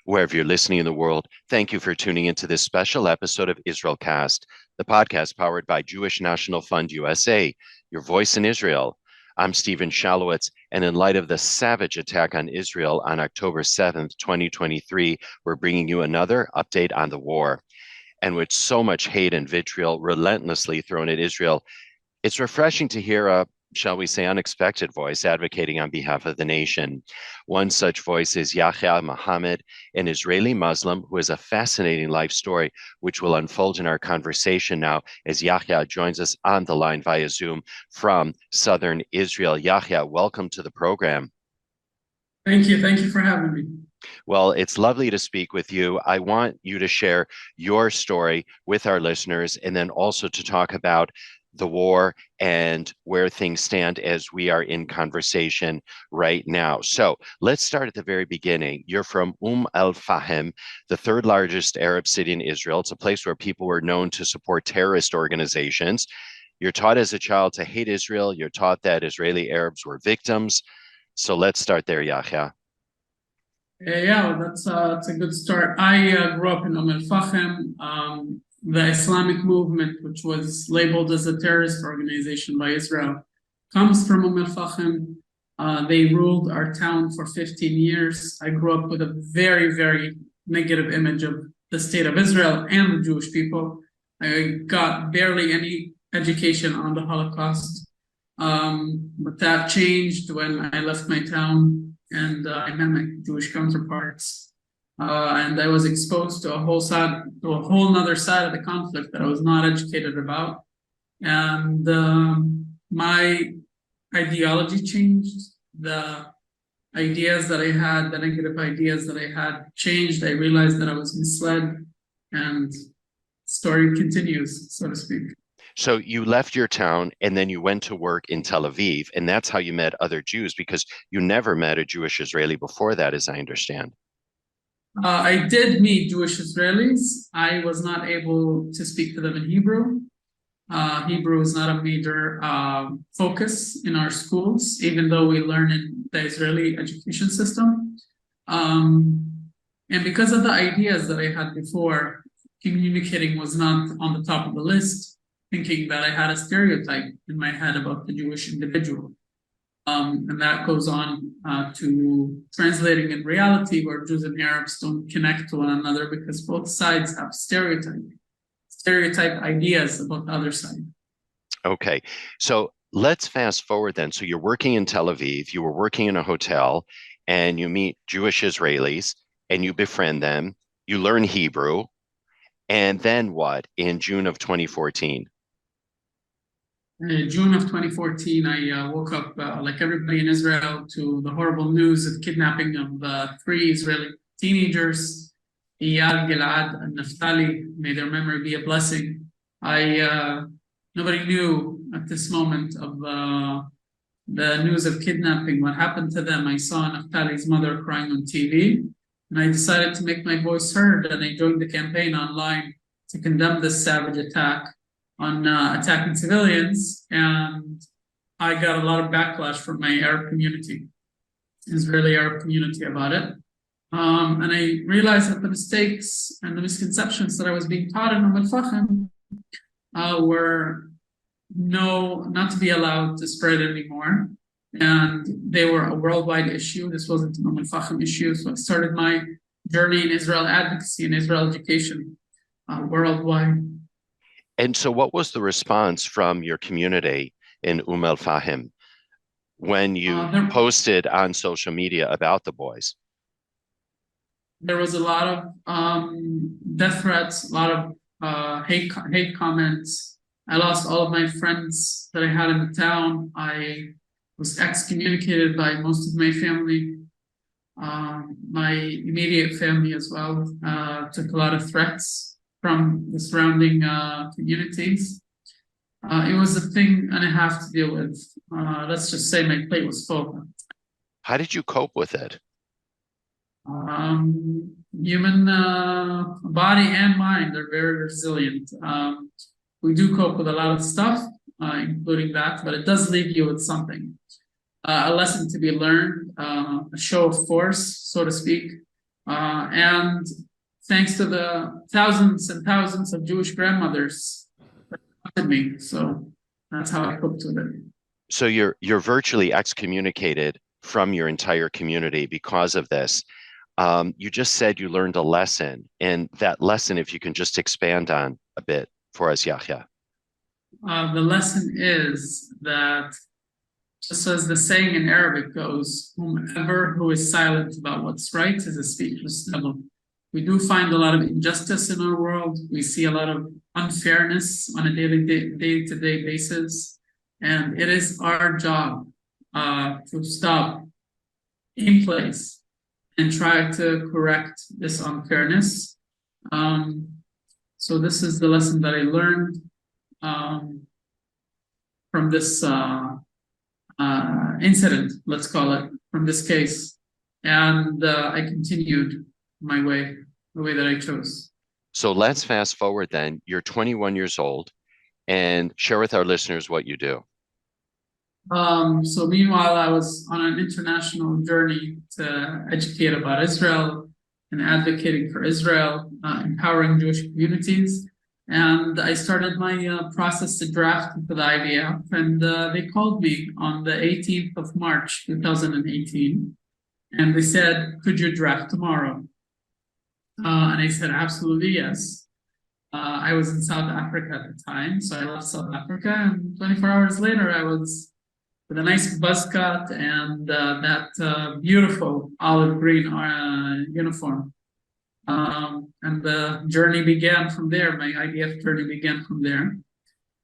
Wherever you're listening in the world, thank you for tuning into this special episode of IsraelCast, the podcast powered by Jewish National Fund USA, your voice in Israel. I'm Steven Shalowitz, and in light of the savage attack on Israel on October 7th, 2023, we're bringing you another update on the war. And with so much hate and vitriol relentlessly thrown at Israel, it's refreshing to hear a, shall we say, unexpected voice advocating on behalf of the nation. One such voice is Yahya Mahamid, an Israeli Muslim who has a fascinating life story, which will unfold in our conversation now as Yahya joins us on the line via Zoom from southern Israel. Yahya, welcome to the program. Thank you. Thank you for having me. Well, it's lovely to speak with you. I want you to share your story with our listeners and then also to talk about the war and where things stand as we are in conversation right now. So let's start at the very beginning. You're from Al Fahm, the third largest Arab city in Israel. It's a place where people were known to support terrorist organizations. You're taught as a child to hate Israel. You're taught that Israeli Arabs were victims. So let's start there, Yahya. Yeah, that's a good start. I grew up in Al Fahm. The Islamic movement, which was labeled as a terrorist organization by Israel, comes from Al Fahm. They ruled our town for 15 years. I grew up with a very, very negative image of the state of Israel and the Jewish people. I got barely any education on the Holocaust. But that changed when I left my town and I met my Jewish counterparts. And I was exposed to a whole nother side of the conflict that I was not educated about. And my ideology changed. The ideas that I had, the negative ideas that I had changed. I realized that I was misled, and story continues, so to speak. So you left your town and then you went to work in Tel Aviv, and that's how you met other Jews, because you never met a Jewish Israeli before that, as I understand. I did meet Jewish Israelis. I was not able to speak to them in Hebrew. Hebrew is not a major focus in our schools, even though we learn in the Israeli education system. And because of the ideas that I had before, communicating was not on the top of the list, thinking that I had a stereotype in my head about the Jewish individual. And that goes on to translating in reality, where Jews and Arabs don't connect to one another because both sides have stereotype ideas about the other side. Okay, so let's fast forward then. So you're working in Tel Aviv, you were working in a hotel, and you meet Jewish Israelis, and you befriend them, you learn Hebrew, and then what in June of 2014? June of 2014, I woke up, like everybody in Israel, to the horrible news of kidnapping of 3 Israeli teenagers, Eyal, Gilad, and Naftali. May their memory be a blessing. Nobody knew at this moment of the news of kidnapping, what happened to them. I saw Naftali's mother crying on TV, and I decided to make my voice heard, and I joined the campaign online to condemn this savage attack on attacking civilians, and I got a lot of backlash from my Arab community, Israeli Arab community, about it. And I realized that the mistakes and the misconceptions that I was being taught in Al Fahm were not to be allowed to spread anymore, and they were a worldwide issue. This wasn't an Al Fahm issue, so I started my journey in Israel advocacy and Israel education worldwide. And so what was the response from your community in Al Fahm when you posted on social media about the boys? There was a lot of death threats, a lot of hate comments. I lost all of my friends that I had in the town. I was excommunicated by most of my family. My immediate family as well took a lot of threats from the surrounding communities. It was a thing and a half to deal with. Let's just say my plate was full. How did you cope with it? Human body and mind are very resilient. We do cope with a lot of stuff, including that, but it does leave you with something. A lesson to be learned, a show of force, so to speak, And thanks to the thousands and thousands of Jewish grandmothers that adopted me. So that's how I coped with it. So you're virtually excommunicated from your entire community because of this. You just said you learned a lesson, and that lesson, if you can just expand on a bit for us, Yahya. The lesson is that, just as the saying in Arabic goes, whomever who is silent about what's right is a speechless devil. We do find a lot of injustice in our world. We see a lot of unfairness on a day-to-day basis. And it is our job to stop in place and try to correct this unfairness. So this is the lesson that I learned from this incident, let's call it, from this case. And I continued my way, the way that I chose. So let's fast forward then. You're 21 years old, and share with our listeners what you do. So meanwhile, I was on an international journey to educate about Israel and advocating for Israel, empowering Jewish communities. And I started my process to draft for the IDF, and they called me on the 18th of March, 2018. And they said, could you draft tomorrow? And I said, absolutely, yes. I was in South Africa at the time, so I left South Africa, and 24 hours later, I was with a nice buzz cut and that beautiful olive green uniform. And the journey began from there. My IDF journey began from there.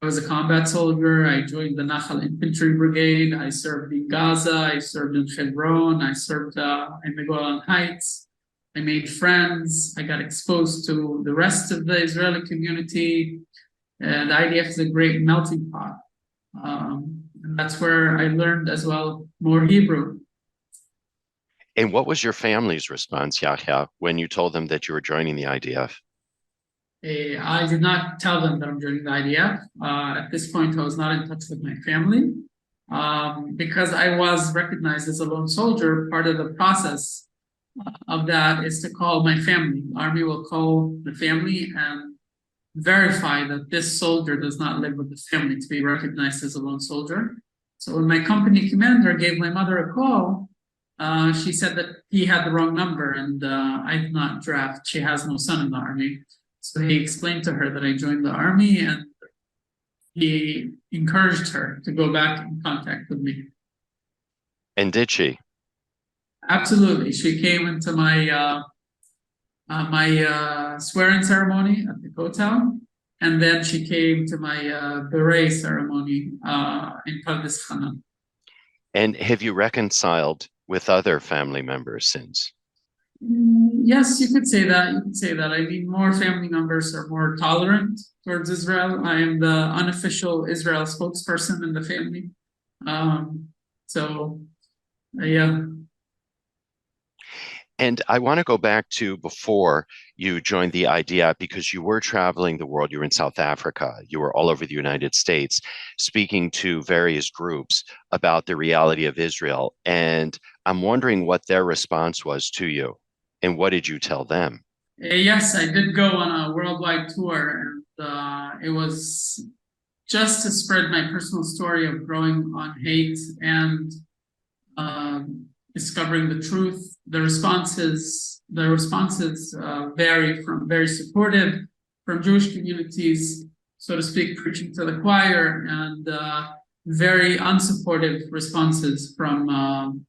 I was a combat soldier. I joined the Nahal Infantry Brigade. I served in Gaza. I served in Hebron. I served in the Golan Heights. I made friends. I got exposed to the rest of the Israeli community. And the IDF is a great melting pot. And that's where I learned as well more Hebrew. And what was your family's response, Yahya, when you told them that you were joining the IDF? I did not tell them that I'm joining the IDF. At this point, I was not in touch with my family because I was recognized as a lone soldier. Part of the process of that is to call my family. The Army will call the family and verify that this soldier does not live with the family to be recognized as a lone soldier. So when my company commander gave my mother a call, she said that he had the wrong number and I did not draft. She has no son in the Army. So he explained to her that I joined the Army, and he encouraged her to go back in contact with me. And did she? Absolutely. She came into my my swearing ceremony at the hotel, and then she came to my beret ceremony in Pardes Khanah. And have you reconciled with other family members since? Yes, you could say that. You could say that. I mean, more family members are more tolerant towards Israel. I am the unofficial Israel spokesperson in the family. Yeah. And I want to go back to before you joined the IDF, because you were traveling the world. You were in South Africa. You were all over the United States, speaking to various groups about the reality of Israel. And I'm wondering what their response was to you. And what did you tell them? Yes, I did go on a worldwide tour, and it was just to spread my personal story of growing on hate and discovering the truth. The responses vary from very supportive from Jewish communities, so to speak, preaching to the choir, and very unsupportive responses from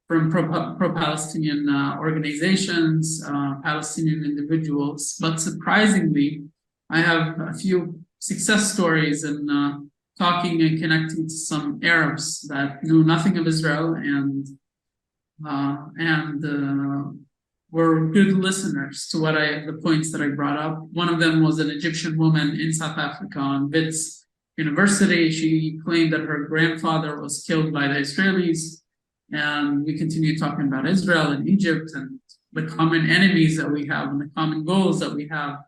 pro-Palestinian organizations, Palestinian individuals. But surprisingly, I have a few success stories in talking and connecting to some Arabs that knew nothing of Israel and were good listeners to the points that I brought up. One of them was an Egyptian woman in South Africa on Wits University. She claimed that her grandfather was killed by the Israelis. And we continue talking about Israel and Egypt and the common enemies that we have and the common goals that we have.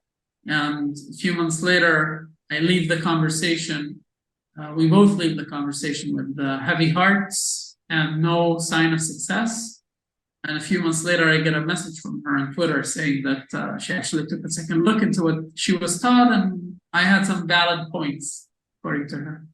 And a few months later, I leave the conversation. We both leave the conversation with heavy hearts and no sign of success. And a few months later, I get a message from her on Twitter saying that she actually took a second look into what she was taught, and I had some valid points, according to her.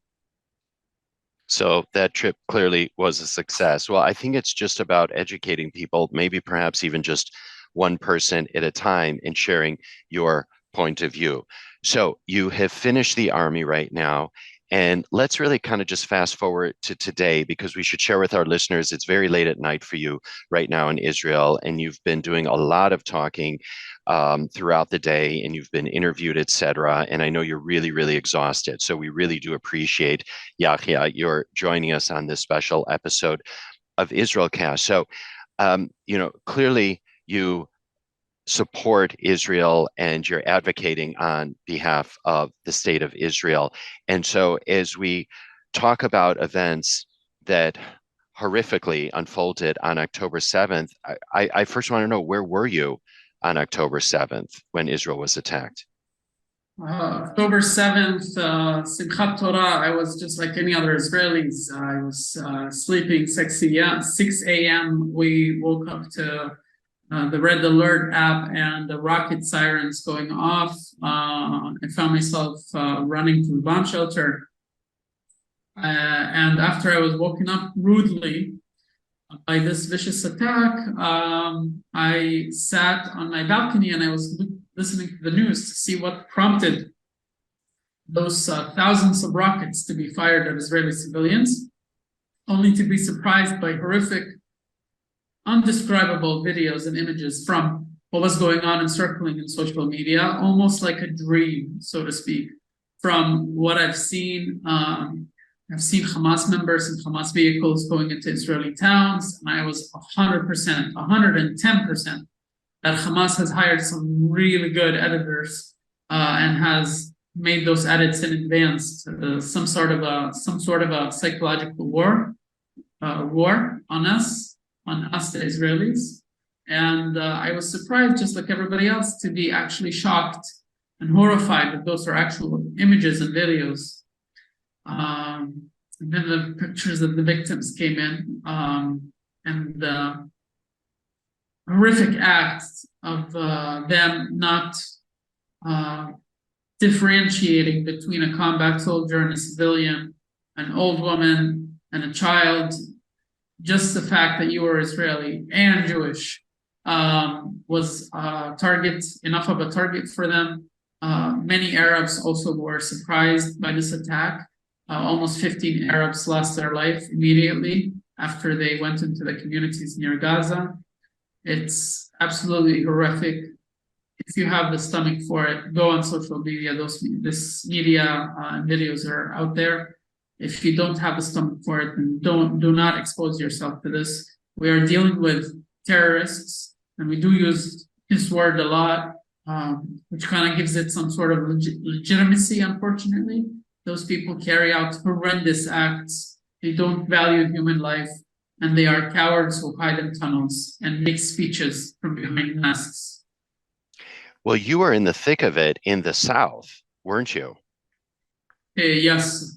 So that trip clearly was a success. Well, I think it's just about educating people, maybe perhaps even just one person at a time, and sharing your point of view. So you have finished the army right now. And let's really kind of just fast forward to today, because we should share with our listeners it's very late at night for you right now in Israel, and you've been doing a lot of talking throughout the day, and you've been interviewed, etc. And I know you're really, really exhausted. So we really do appreciate, Yahya, you're joining us on this special episode of IsraelCast. So, clearly you support Israel and you're advocating on behalf of the state of Israel. And so, as we talk about events that horrifically unfolded on October 7th, I first want to know, where were you on October 7th when Israel was attacked? October 7th, Simchat Torah, I was just like any other Israelis. I was sleeping 6 a.m. We woke up to the red alert app and the rocket sirens going off. I found myself running to the bomb shelter. And after I was woken up rudely by this vicious attack, I sat on my balcony and I was listening to the news to see what prompted those thousands of rockets to be fired at Israeli civilians, only to be surprised by horrific, undescribable videos and images from what was going on and circling in social media, almost like a dream, so to speak, from what I've seen. I've seen Hamas members and Hamas vehicles going into Israeli towns, and I was 100%, 110% that Hamas has hired some really good editors and has made those edits in advance, some sort of a psychological war on us, the Israelis. And I was surprised, just like everybody else, to be actually shocked and horrified that those are actual images and videos. And then the pictures of the victims came in, and the horrific acts of them not differentiating between a combat soldier and a civilian, an old woman and a child. Just the fact that you were Israeli and Jewish was enough of a target for them. Many Arabs also were surprised by this attack. Almost 15 Arabs lost their life immediately after they went into the communities near Gaza. It's absolutely horrific. If you have the stomach for it, go on social media. This media and videos are out there. If you don't have the stomach for it, then do not expose yourself to this. We are dealing with terrorists, and we do use this word a lot, which kind of gives it some sort of legitimacy, unfortunately. Those people carry out horrendous acts. They don't value human life, and they are cowards who hide in tunnels and make speeches from behind masks. Well, you were in the thick of it in the South, weren't you? Yes,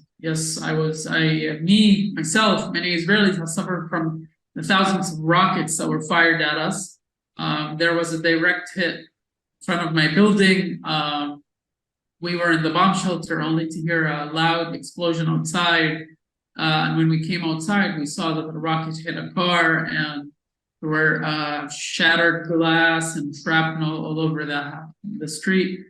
I was. Myself, many Israelis have suffered from the thousands of rockets that were fired at us. There was a direct hit in front of my building. We were in the bomb shelter only to hear a loud explosion outside. And when we came outside, we saw that the rocket hit a car, and there were shattered glass and shrapnel all over the street,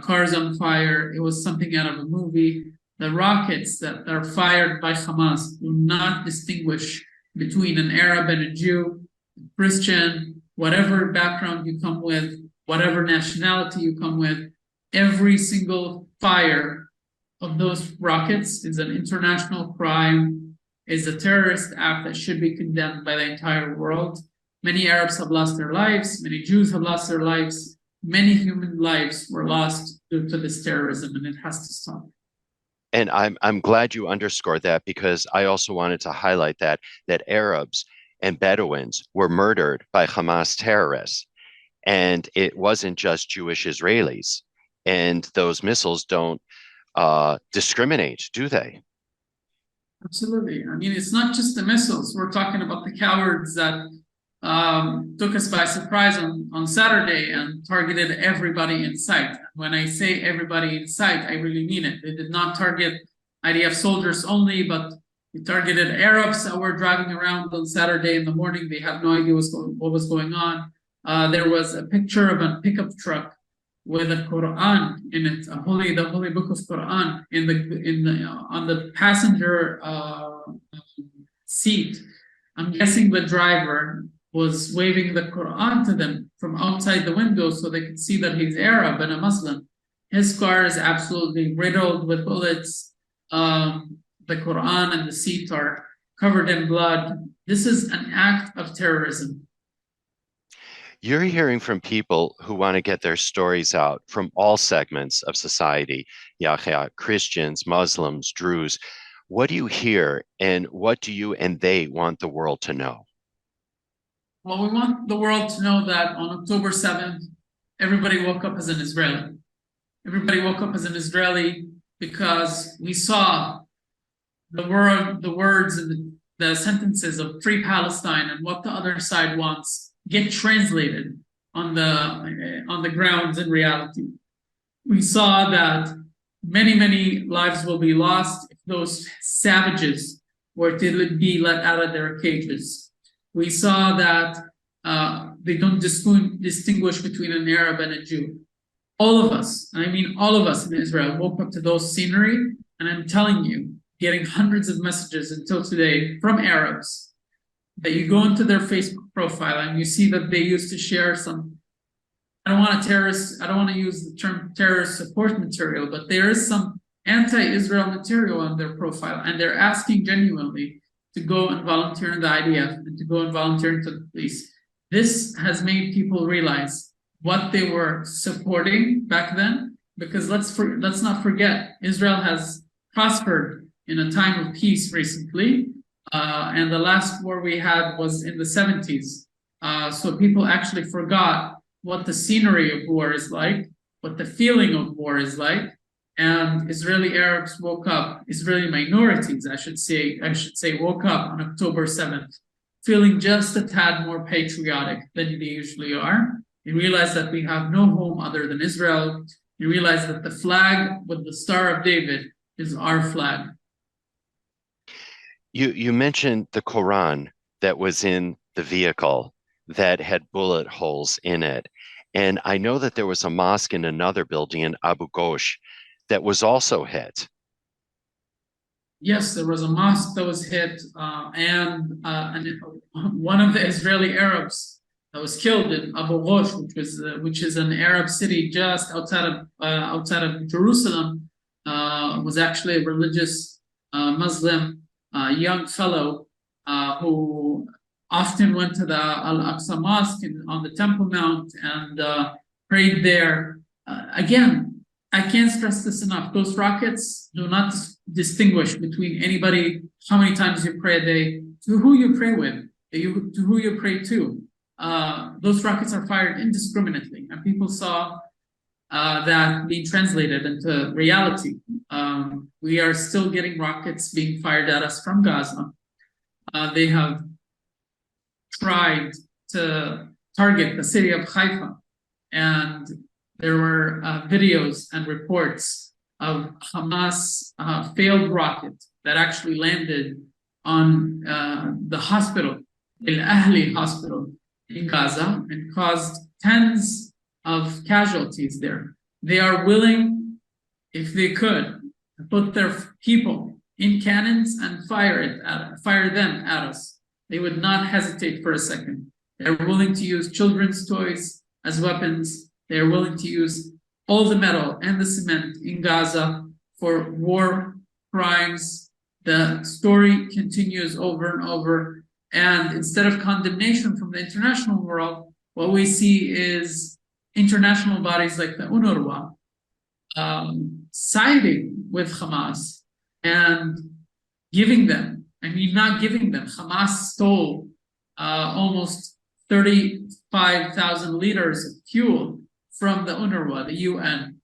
cars on fire. It was something out of a movie. The rockets that are fired by Hamas do not distinguish between an Arab and a Jew, Christian, whatever background you come with, whatever nationality you come with. Every single fire of those rockets is an international crime, is a terrorist act that should be condemned by the entire world. Many Arabs have lost their lives. Many Jews have lost their lives. Many human lives were lost due to this terrorism, and it has to stop. And I'm glad you underscored that, because I also wanted to highlight that Arabs and Bedouins were murdered by Hamas terrorists, and it wasn't just Jewish Israelis. And those missiles don't discriminate, do they? Absolutely. I mean, it's not just the missiles. We're talking about the cowards that took us by surprise on Saturday and targeted everybody in sight. When I say everybody in sight, I really mean it. They did not target IDF soldiers only, but they targeted Arabs that were driving around on Saturday in the morning. They had no idea what was going on. There was a picture of a pickup truck with a Quran in it, the holy book of Quran on the passenger seat. I'm guessing the driver was waving the Quran to them from outside the window so they could see that he's Arab and a Muslim. His car is absolutely riddled with bullets. The Quran and the seat are covered in blood. This is an act of terrorism. You're hearing from people who want to get their stories out from all segments of society, Yahya, Christians, Muslims, Druze. What do you hear, and what do you and they want the world to know? Well, we want the world to know that on October 7th, everybody woke up as an Israeli. Everybody woke up as an Israeli because we saw the words and the sentences of free Palestine and what the other side wants get translated on the grounds in reality. We saw that many lives will be lost if those savages were to be let out of their cages. We saw that they don't distinguish between an Arab and a Jew. All of us, I mean all of us in Israel, woke up to those scenery, and I'm telling you, getting hundreds of messages until today from Arabs that you go into their Facebook profile and you see that they used to share some, I don't want to use the term terrorist support material, but there is some anti-Israel material on their profile, and they're asking genuinely to go and volunteer in the IDF and to go and volunteer into the police. This has made people realize what they were supporting back then, because let's not forget, Israel has prospered in a time of peace recently. And the last war we had was in the 70s. So people actually forgot what the scenery of war is like, what the feeling of war is like. And Israeli Arabs woke up, Israeli minorities, I should say, woke up on October 7th, feeling just a tad more patriotic than they usually are. They realized that we have no home other than Israel. They realized that the flag with the Star of David is our flag. You mentioned the Quran that was in the vehicle that had bullet holes in it. And I know that there was a mosque in another building in Abu Ghosh that was also hit. Yes, there was a mosque that was hit, and one of the Israeli Arabs that was killed in Abu Ghosh, which is an Arab city just outside of Jerusalem, was actually a religious Muslim young fellow who often went to the Al-Aqsa Mosque on the Temple Mount and prayed there. Again, I can't stress this enough. Those rockets do not distinguish between anybody, how many times you pray a day, to who you pray with, to who you pray to. Those rockets are fired indiscriminately, and people saw that being translated into reality. We are still getting rockets being fired at us from Gaza. They have tried to target the city of Haifa, and there were videos and reports of Hamas failed rocket that actually landed on the hospital, Al-Ahli hospital in Gaza, and caused tens of casualties there. They are willing, if they could, to put their people in cannons and fire them at us. They would not hesitate for a second. They're willing to use children's toys as weapons. They're willing to use all the metal and the cement in Gaza for war crimes. The story continues over and over. And instead of condemnation from the international world, what we see is international bodies like the UNRWA siding with Hamas and giving them, not giving them. Hamas stole almost 35,000 liters of fuel from the UNRWA, the UN,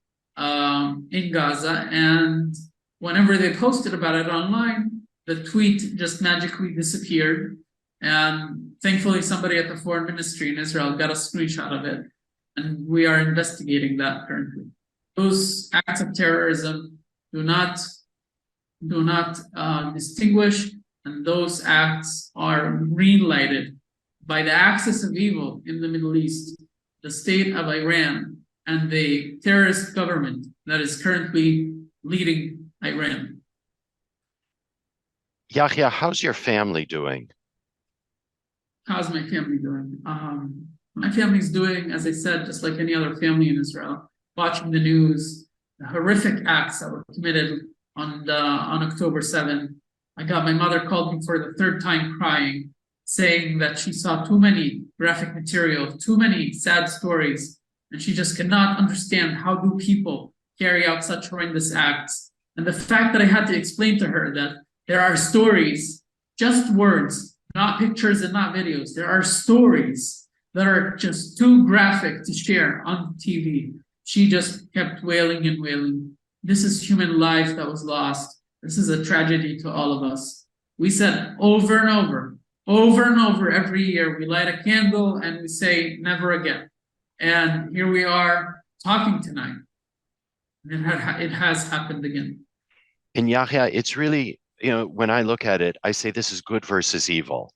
in Gaza. And whenever they posted about it online, the tweet just magically disappeared. And thankfully, somebody at the foreign ministry in Israel got a screenshot of it, and we are investigating that currently. Those acts of terrorism do not distinguish, and those acts are green-lighted by the axis of evil in the Middle East, the state of Iran, and the terrorist government that is currently leading Iran. Yahya, how's your family doing? How's my family doing? My family's doing, as I said, just like any other family in Israel, watching the news, the horrific acts that were committed on October 7th. My mother called me for the third time crying, saying that she saw too many graphic material, too many sad stories, and she just cannot understand how do people carry out such horrendous acts. And the fact that I had to explain to her that there are stories, just words, not pictures and not videos. There are stories that are just too graphic to share on TV. She just kept wailing and wailing. This is human life that was lost. This is a tragedy to all of us. We said over and over every year, we light a candle and we say never again. And here we are talking tonight. It has happened again. And Yahya, it's really, when I look at it, I say this is good versus evil.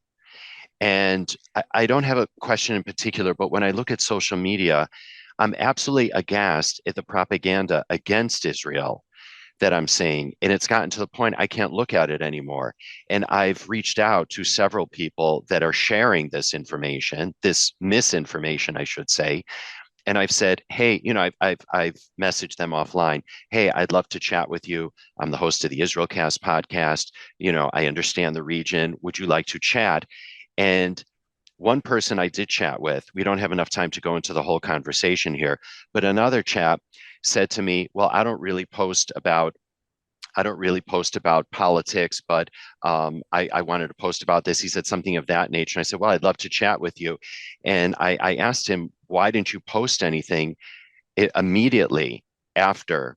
And I don't have a question in particular, but when I look at social media, I'm absolutely aghast at the propaganda against Israel that I'm seeing. And it's gotten to the point I can't look at it anymore. And I've reached out to several people that are sharing this information, this misinformation, I should say. And I've said, hey, I've messaged them offline. Hey, I'd love to chat with you. I'm the host of the IsraelCast podcast. I understand the region. Would you like to chat? And one person I did chat with, we don't have enough time to go into the whole conversation here, but another chap said to me, well, I don't really post about politics, but I wanted to post about this. He said something of that nature. I said, well, I'd love to chat with you. And I asked him, why didn't you post anything immediately after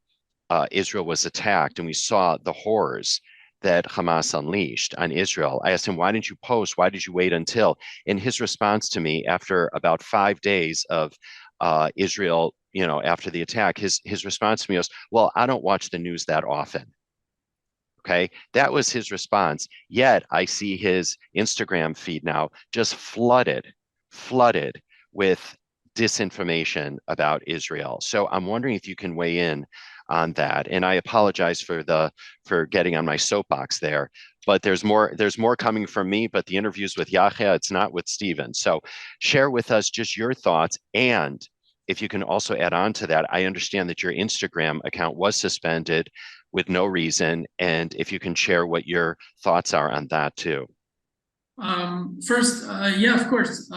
Israel was attacked and we saw the horrors that Hamas unleashed on Israel? I asked him, why didn't you post? Why did you wait until? And his response to me after about 5 days of Israel, after the attack, his response to me was, well, I don't watch the news that often. Okay, that was his response. Yet I see his Instagram feed now just flooded with disinformation about Israel. So I'm wondering if you can weigh in on that. And I apologize for getting on my soapbox there, but there's more coming from me. But the interviews with Yahya, it's not with Steven. So share with us just your thoughts, and if you can also add on to that, I understand that your Instagram account was suspended with no reason, and if you can share what your thoughts are on that too. First, yeah, of course,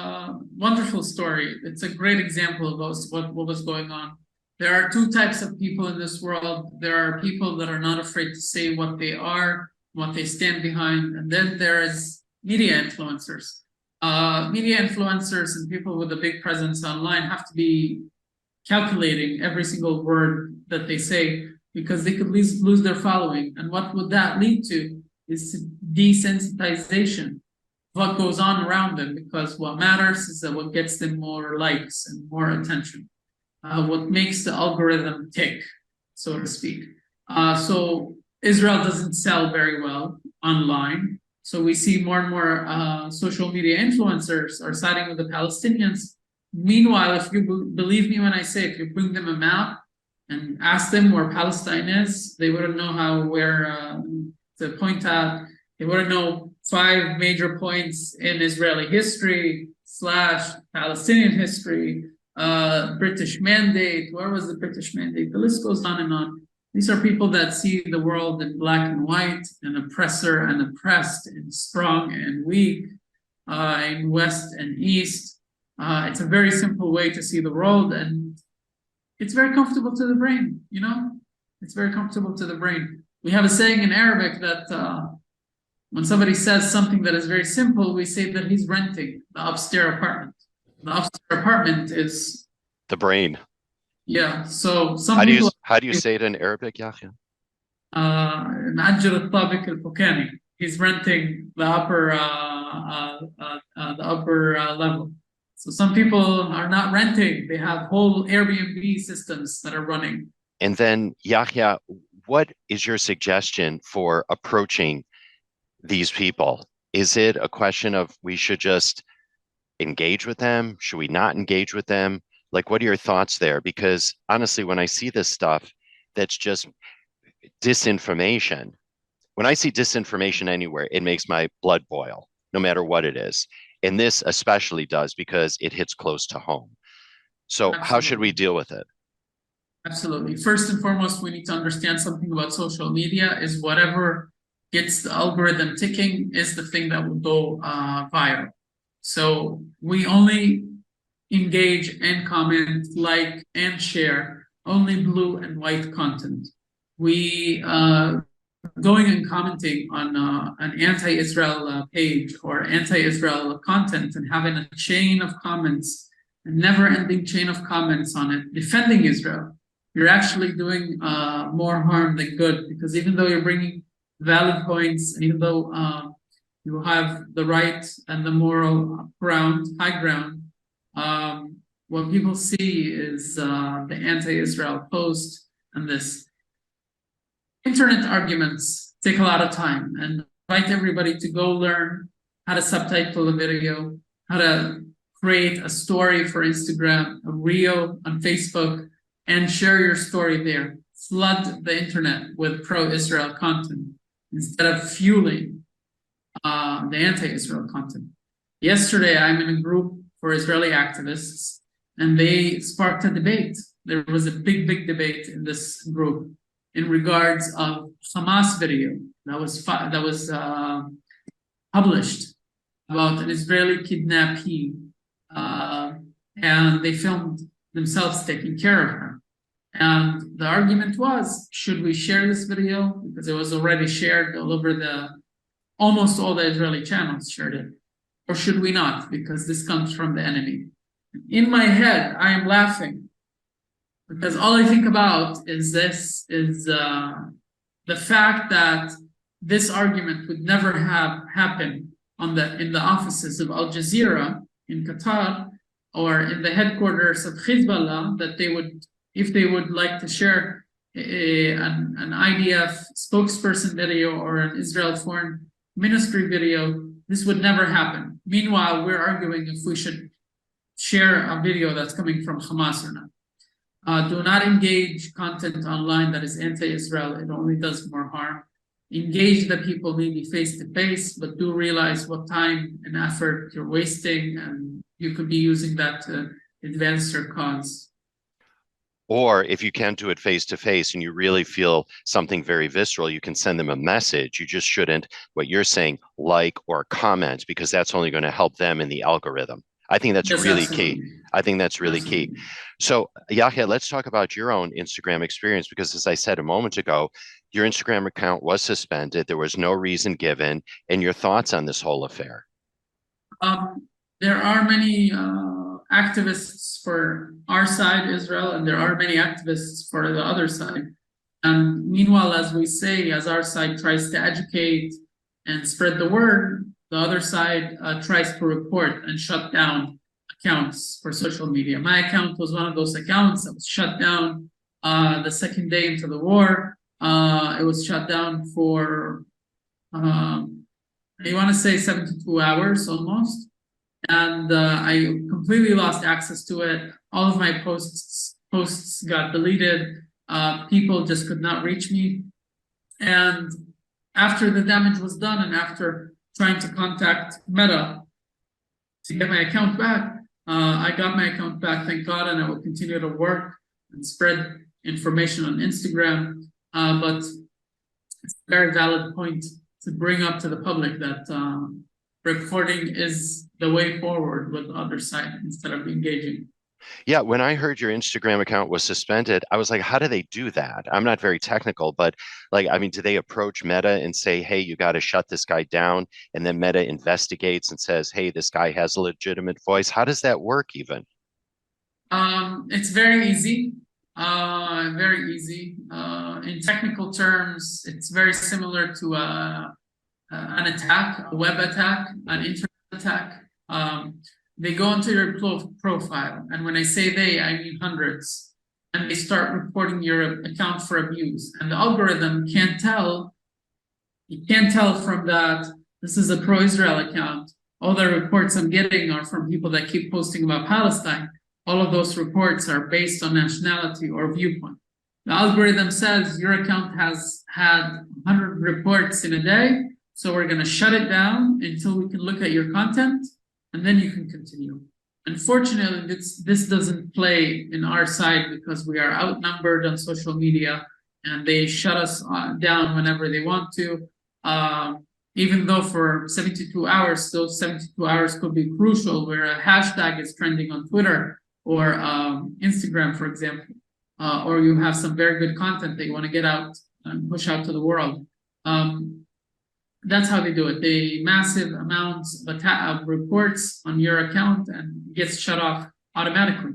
wonderful story. It's a great example of what was going on. There are two types of people in this world. There are people that are not afraid to say what they are, what they stand behind, and then there is media influencers. Media influencers and people with a big presence online have to be calculating every single word that they say, because they could lose their following. And what would that lead to is desensitization of what goes on around them, because what matters is that what gets them more likes and more attention, what makes the algorithm tick, so to speak. So Israel doesn't sell very well online. So we see more and more social media influencers are siding with the Palestinians. Meanwhile, if you believe me when I say, if you bring them a map and ask them where Palestine is, they wouldn't know where to point at. They wouldn't know 5 major points in Israeli history / Palestinian history, British mandate. Where was the British mandate? The list goes on and on. These are people that see the world in black and white, and oppressor and oppressed, and strong and weak, in west and east. It's a very simple way to see the world, and it's very comfortable to the brain, It's very comfortable to the brain. We have a saying in Arabic that when somebody says something that is very simple, we say that he's renting the upstairs apartment. The upstairs apartment is the brain. Yeah. So some how do you say it in Arabic, Yahya? He's renting the upper the upper level. So some people are not renting; they have whole Airbnb systems that are running. And then, Yahya, what is your suggestion for approaching these people? Is it a question of we should just engage with them? Should we not engage with them? Like, what are your thoughts there? Because honestly, when I see this stuff that's just disinformation, when I see disinformation anywhere, it makes my blood boil, no matter what it is. And this especially does because it hits close to home. So, how should we Absolutely. deal with it? Absolutely. First and foremost, we need to understand something about social media is whatever gets the algorithm ticking is the thing that will go viral. So we only engage and comment, like, and share only blue and white content. We going and commenting on an anti-Israel page or anti-Israel content and having a chain of comments, a never-ending chain of comments on it, defending Israel, you're actually doing more harm than good, because even though you're bringing valid points, and even though you have the right and the moral high ground, what people see is the anti-Israel post and this. Internet arguments take a lot of time, and invite everybody to go learn how to subtitle a video, how to create a story for Instagram, a reel on Facebook, and share your story there. Flood the internet with pro-Israel content instead of fueling the anti-Israel content. Yesterday, I'm in a group for Israeli activists, and they sparked a debate. There was a big debate in this group in regards of Hamas video that was published about an Israeli kidnappee, and they filmed themselves taking care of her. And the argument was, should we share this video? Because it was already shared all over almost all the Israeli channels shared it. Or should we not? Because this comes from the enemy. In my head, I am laughing because all I think about is the fact that this argument would never have happened in the offices of Al Jazeera in Qatar, or in the headquarters of Hezbollah, that they would, if they would like to share an IDF spokesperson video or an Israel Foreign Ministry video, this would never happen. Meanwhile, we're arguing if we should share a video that's coming from Hamas or not. Do not engage content online that is anti-Israel. It only does more harm. Engage the people maybe face to face, but do realize what time and effort you're wasting, and you could be using that to advance your cause. Or if you can't do it face to face and you really feel something very visceral, you can send them a message. You just shouldn't, what you're saying, like or comment, because that's only going to help them in the algorithm. I think that's really key. I think that's really key. So, Yahya, let's talk about your own Instagram experience, because as I said a moment ago, your Instagram account was suspended. There was no reason given. And your thoughts on this whole affair? There are many activists for our side, Israel, and there are many activists for the other side. And meanwhile, as we say, as our side tries to educate and spread the word, the other side tries to report and shut down accounts for social media. My account was one of those accounts that was shut down the second day into the war. It was shut down for, I want to say 72 hours almost. And I completely lost access to it. All of my posts got deleted. People just could not reach me. And after the damage was done, and after trying to contact Meta to get my account back, I got my account back, thank God, and I will continue to work and spread information on Instagram. But it's a very valid point to bring up to the public that recording is the way forward with the other side instead of engaging. Yeah, when I heard your Instagram account was suspended, I was like, how do they do that? I'm not very technical, but like, I mean, do they approach Meta and say, hey, you got to shut this guy down? And then Meta investigates and says, hey, this guy has a legitimate voice. How does that work even? It's very easy. Very easy. In technical terms, it's very similar to an attack, a web attack, an internet attack. They go into your profile, and when I say they, I mean hundreds, and they start reporting your account for abuse. And the algorithm can't tell. You can't tell from that this is a pro-Israel account. All the reports I'm getting are from people that keep posting about Palestine. All of those reports are based on nationality or viewpoint. The algorithm says your account has had 100 reports in a day, so we're going to shut it down until we can look at your content, and then you can continue. Unfortunately, this doesn't play in our side because we are outnumbered on social media, and they shut us down whenever they want to. Even though for 72 hours, those 72 hours could be crucial, where a hashtag is trending on Twitter or Instagram, for example, or you have some very good content that you want to get out and push out to the world. That's how they do it. They massive amounts of reports on your account and gets shut off automatically.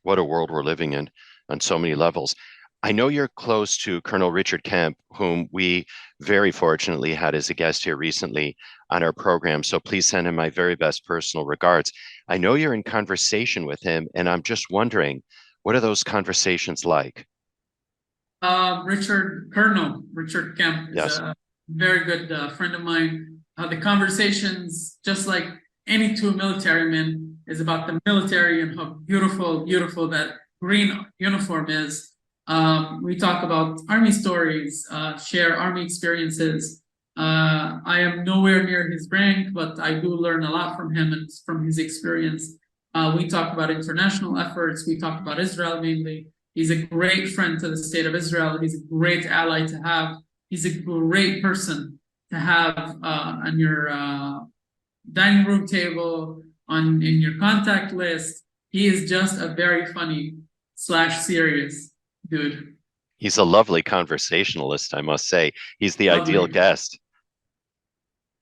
What a world we're living in on so many levels. I know you're close to Colonel Richard Kemp, whom we very fortunately had as a guest here recently on our program. So please send him my very best personal regards. I know you're in conversation with him, and I'm just wondering, what are those conversations like? Colonel Richard Kemp is Yes. a very good friend of mine. The conversations, just like any two military men, is about the military and how beautiful that green uniform is. We talk about Army stories, share Army experiences. I am nowhere near his rank, but I do learn a lot from him and from his experience. We talk about international efforts. We talk about Israel mainly. He's a great friend to the state of Israel. He's a great ally to have. He's a great person to have on your dining room table, in your contact list. He is just a very funny / serious dude. He's a lovely conversationalist, I must say. He's the Lovely. ideal guest.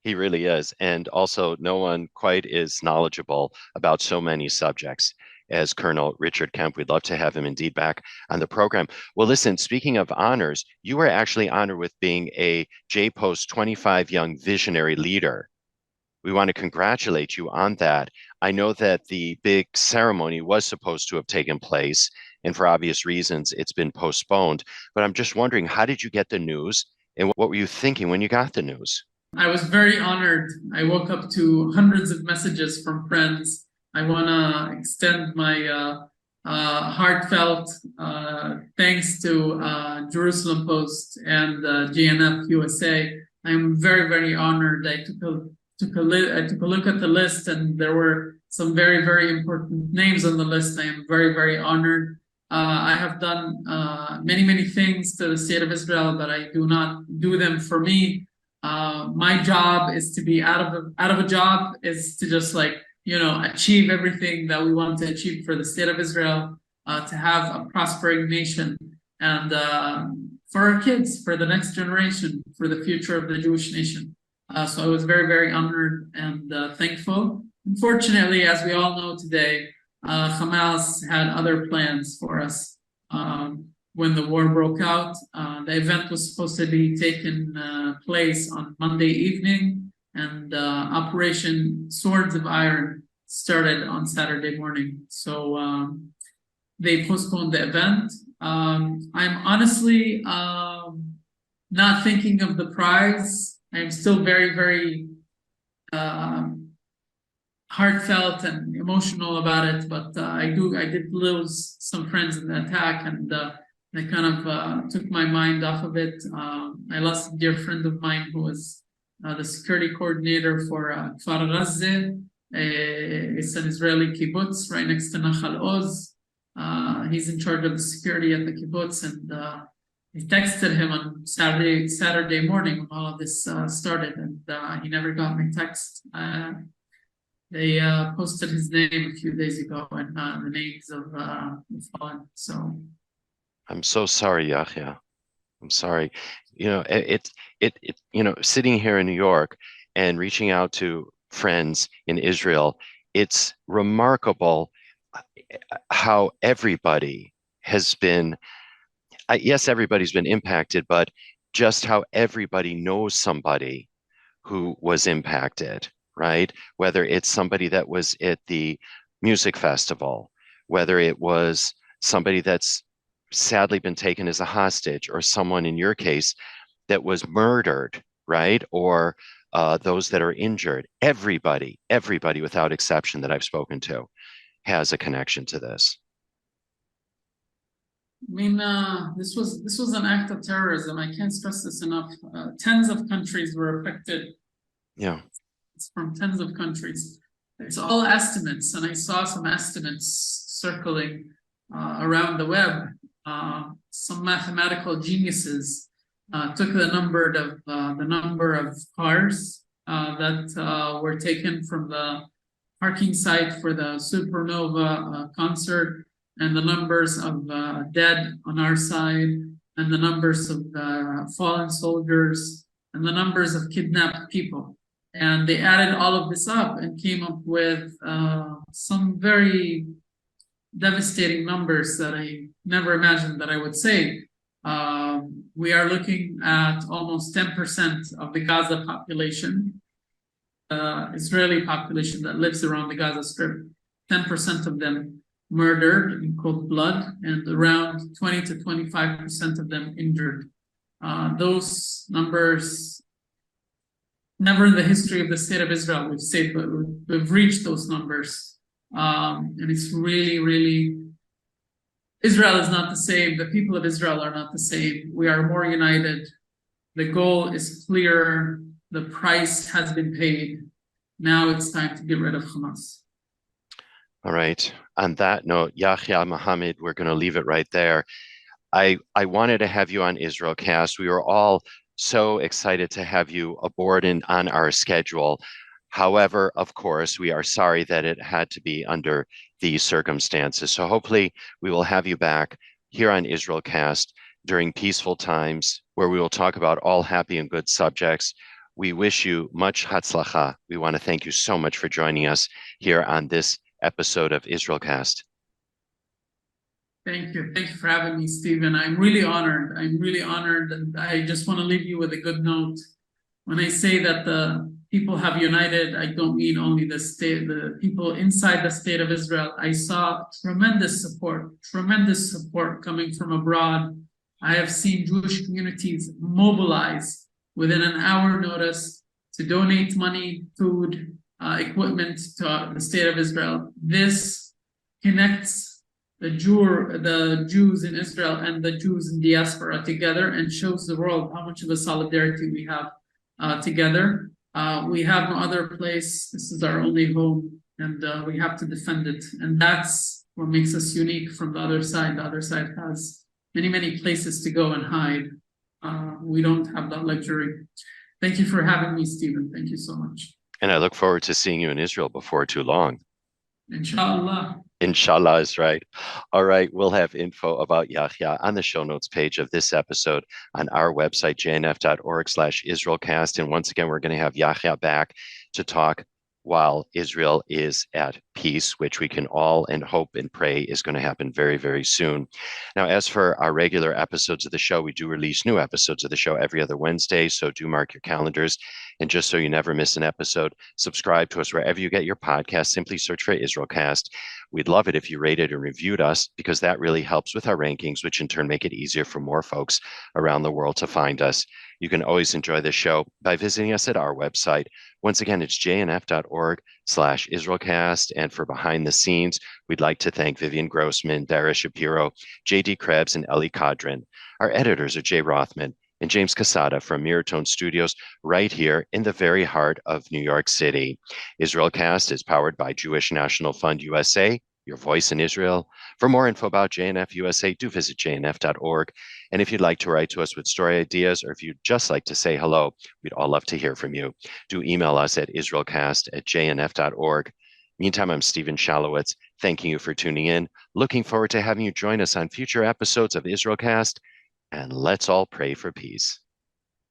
He really is. And also, no one quite is knowledgeable about so many subjects as Colonel Richard Kemp. We'd love to have him indeed back on the program. Well, listen, speaking of honors, you were actually honored with being a JPOST 25 Young Visionary Leader. We want to congratulate you on that. I know that the big ceremony was supposed to have taken place, and for obvious reasons, it's been postponed. But I'm just wondering, how did you get the news, and what were you thinking when you got the news? I was very honored. I woke up to hundreds of messages from friends. I want to extend my heartfelt thanks to Jerusalem Post and GNF USA. I'm very, very honored. I took a look at the list, and there were some very, very important names on the list. I am very, very honored. I have done many, many things to the state of Israel, but I do not do them for me. My job is to be out of a job, is to just achieve everything that we want to achieve for the state of Israel, to have a prospering nation, and for our kids, for the next generation, for the future of the Jewish nation. So I was very, very honored and thankful. Unfortunately, as we all know today, Hamas had other plans for us. When the war broke out, the event was supposed to be taken place on Monday evening, and Operation Swords of Iron started on Saturday morning. So they postponed the event. I'm honestly not thinking of the prize. I'm still very, very heartfelt and emotional about it, but I did lose some friends in the attack, and that kind of took my mind off of it. I lost a dear friend of mine who was the security coordinator for Kfar Razeh. It's an Israeli kibbutz right next to Nachal Oz. He's in charge of the security at the kibbutz, and I texted him on Saturday morning when all of this started, and he never got my text. They posted his name a few days ago, and the names of the fallen. So I'm so sorry, Yahya. I'm sorry. Sitting here in New York and reaching out to friends in Israel, it's remarkable how everybody has been, yes, everybody's been impacted, but just how everybody knows somebody who was impacted, right? Whether it's somebody that was at the music festival, whether it was somebody that's sadly been taken as a hostage, or someone in your case that was murdered, right? Or those that are injured. Everybody without exception that I've spoken to has a connection to this. I mean, this was an act of terrorism. I can't stress this enough. Tens of countries were affected. Yeah. It's from tens of countries. It's all estimates, and I saw some estimates circling around the web. Some mathematical geniuses took the number of cars that were taken from the parking site for the Supernova concert, and the numbers of dead on our side, and the numbers of fallen soldiers, and the numbers of kidnapped people. And they added all of this up and came up with some very devastating numbers that I never imagined that I would say. We are looking at almost 10% of the Gaza population, Israeli population that lives around the Gaza Strip, 10% of them murdered in cold blood, and around 20 to 25% of them injured. Those numbers, never in the history of the state of Israel we've reached those numbers. And it's really, really, Israel is not the same. The people of Israel are not the same. We are more united. The goal is clear. The price has been paid. Now it's time to get rid of Hamas. All right. On that note, Yahya Mahamid, we're going to leave it right there. I wanted to have you on IsraelCast. We were all so excited to have you aboard and on our schedule. However, of course, we are sorry that it had to be under these circumstances. So hopefully we will have you back here on IsraelCast during peaceful times, where we will talk about all happy and good subjects. We wish you much hatzlacha. We want to thank you so much for joining us here on this episode of IsraelCast. Thank you. Thank you for having me, Steven. I'm really honored. I'm really honored. And I just want to leave you with a good note. When I say that the people have united, I don't mean only the people inside the state of Israel. I saw tremendous support coming from abroad. I have seen Jewish communities mobilize within an hour notice to donate money, food, equipment to the state of Israel. This connects the Jews in Israel and the Jews in diaspora together, and shows the world how much of a solidarity we have together. We have no other place. This is our only home, and we have to defend it. And that's what makes us unique from the other side. The other side has many, many places to go and hide. We don't have that luxury. Thank you for having me, Steven. Thank you so much. And I look forward to seeing you in Israel before too long. Inshallah. Inshallah is right. All right. We'll have info about Yahya on the show notes page of this episode on our website, jnf.org/IsraelCast. And once again, we're going to have Yahya back to talk while Israel is at peace, which we can all and hope and pray is going to happen very, very soon. Now, as for our regular episodes of the show, we do release new episodes of the show every other Wednesday, so do mark your calendars. And just so you never miss an episode, subscribe to us wherever you get your podcast. Simply search for IsraelCast. We'd love it if you rated and reviewed us, because that really helps with our rankings, which in turn make it easier for more folks around the world to find us. You can always enjoy the show by visiting us at our website. Once again, it's jnf.org/IsraelCast. And for behind the scenes, we'd like to thank Vivian Grossman, Dara Shapiro, JD Krebs, and Ellie Cadron. Our editors are Jay Rothman and James Casada from Miratone Studios, right here in the very heart of New York City. IsraelCast is powered by Jewish National Fund USA, your voice in Israel. For more info about JNF USA, do visit jnf.org. And if you'd like to write to us with story ideas, or if you'd just like to say hello, we'd all love to hear from you. Do email us at israelcast@jnf.org. Meantime, I'm Steven Shalowitz, thanking you for tuning in. Looking forward to having you join us on future episodes of IsraelCast. And let's all pray for peace.